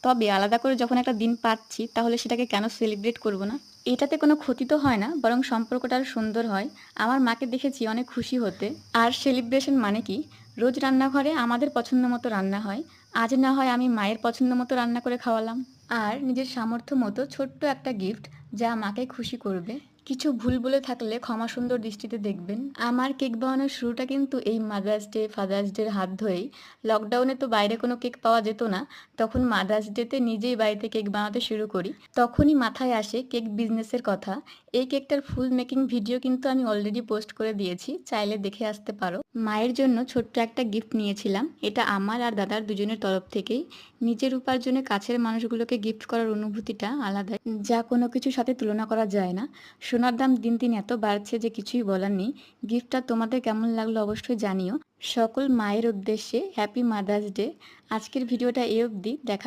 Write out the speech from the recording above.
তবে আলাদা করে যখন একটা দিন পাচ্ছি তাহলে সেটাকে কেন সেলিব্রেট করব না? এটাতে কোনো ক্ষতি তো হয় না, বরং সম্পর্কটা আরো সুন্দর হয়। আমার মাকে দেখেছি অনেক খুশি হতে। আর সেলিব্রেশন মানে কি? রোজ রান্নাঘরে আমাদের পছন্দ মতো রান্না হয়। আজ না হয় আমি মায়ের পছন্দ মতো রান্না করে খাওয়ালাম। আর নিজের সামর্থ্য মতো ছোট্ট একটা গিফট যা মাকে খুশি করবে। কিছু ভুল বলে থাকলে ক্ষমা সুন্দর দৃষ্টিতে দেখবেন। আমার কেক বানানোর শুরুটা কিন্তু এই মাদার্স ডে, ফাদার্স ডের হাত ধরেই। লকডাউনে তো বাইরে কোনো কেক পাওয়া যেত না। তখন মাদার্স ডেতে নিজেই বাড়িতে কেক বানাতে শুরু করি। তখনই মাথায় আসে কেক বিজনেসের কথা। এই কেকটার ফুল মেকিং ভিডিও কিন্তু আমি অলরেডি পোস্ট করে দিয়েছি, চাইলে দেখে আসতে পারো। মায়ের জন্য ছোট্ট একটা গিফট নিয়েছিলাম, এটা আমার আর দাদার দুজনের তরফ থেকেই। নিজের উপার্জনে কাছের মানুষগুলোকে গিফট করার অনুভূতিটা আলাদা, যা কোনো কিছুর সাথে তুলনা করা যায় না। সোনার দাম দিন দিন এত বাড়ছে যে কিছুই বলার নেই। গিফটটা তোমাদের কেমন লাগলো অবশ্যই জানিও। সকল মায়ের উদ্দেশ্যে হ্যাপি মাদার্স ডে। আজকের ভিডিওটা এই অবধি, দেখা